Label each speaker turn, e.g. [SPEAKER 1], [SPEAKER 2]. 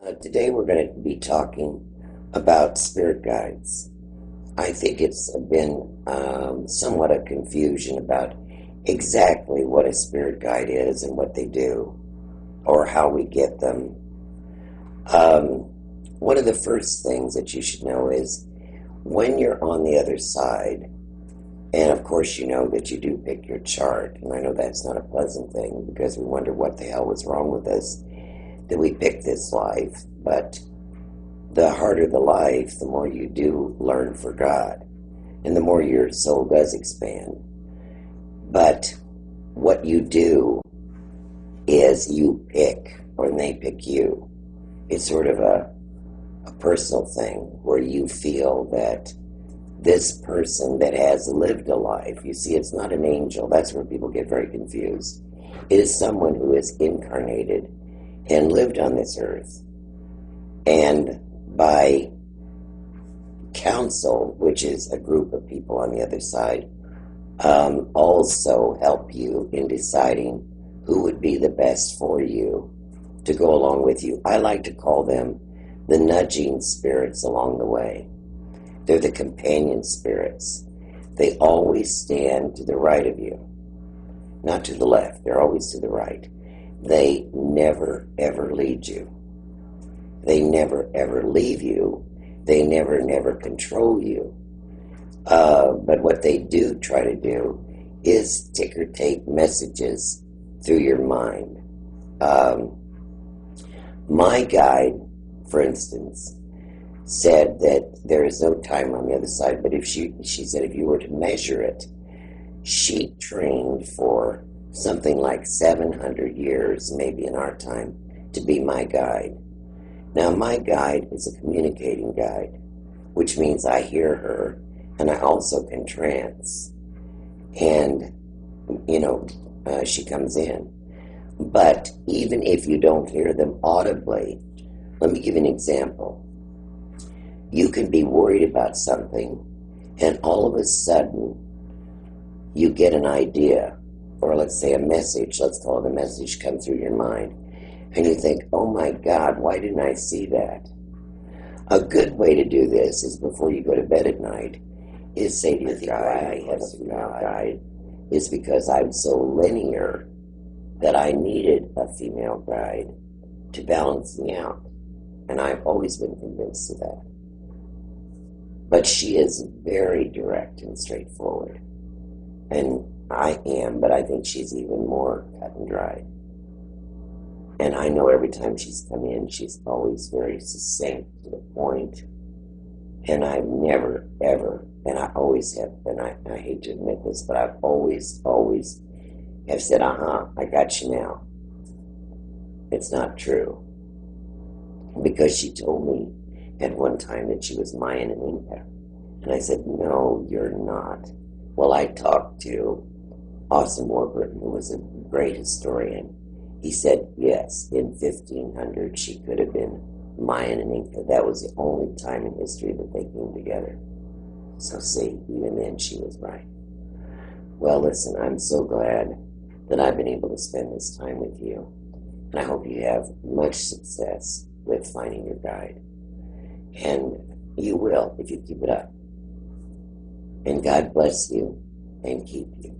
[SPEAKER 1] Today we're going to be talking about spirit guides. I think it's been somewhat a confusion about exactly what a spirit guide is and what they do or how we get them. One of the first things that you should know is when you're on the other side, and of course you know that you do pick your chart, and I know that's not a pleasant thing because we wonder what the hell was wrong with us that we picked this life, but the harder the life, the more you do learn for God, and the more your soul does expand. But what you do is you pick, or they pick you. It's sort of a personal thing where you feel that this person that has lived a life, you see, it's not an angel. That's where people get very confused. It is someone who is incarnated and lived on this earth, and by council, which is a group of people on the other side, also help you in deciding who would be the best for you to go along with you. I like to call them the nudging spirits along the way. They're the companion spirits. They always stand to the right of you, not to the left. They're always to the right. They never, ever lead you. They never, ever leave you. They never, never control you. But what they do try to do is ticker tape messages through your mind. My guide, for instance, said that there is no time on the other side, but if she said if you were to measure it, she trained for something like 700 years, maybe in our time, to be my guide. Now, my guide is a communicating guide, which means I hear her, and I also can trance. And, she comes in. But even if you don't hear them audibly, let me give you an example. You can be worried about something, and all of a sudden, you get an idea, or let's say a message, let's call it a message, come through your mind, and you think, oh my God, why didn't I see that? A good way to do this is before you go to bed at night, is say to your guide, I have a female guide, is because I'm so linear that I needed a female guide to balance me out. And I've always been convinced of that. But she is very direct and straightforward. And I am, but I think she's even more cut and dry. And I know every time she's come in, she's always very succinct to the point. And I've never, ever, and I always have, and I hate to admit this, but I've always have said, I got you now. It's not true. Because she told me at one time that she was Mayan and Inca. And I said, no, you're not. Well, I talked to Austin Warburton, who was a great historian. He said, yes, in 1500 she could have been Mayan and Inca. That was the only time in history that they came together. So see, even then she was right. Well, listen, I'm so glad that I've been able to spend this time with you. And I hope you have much success with finding your guide. And you will if you keep it up. And God bless you and keep you.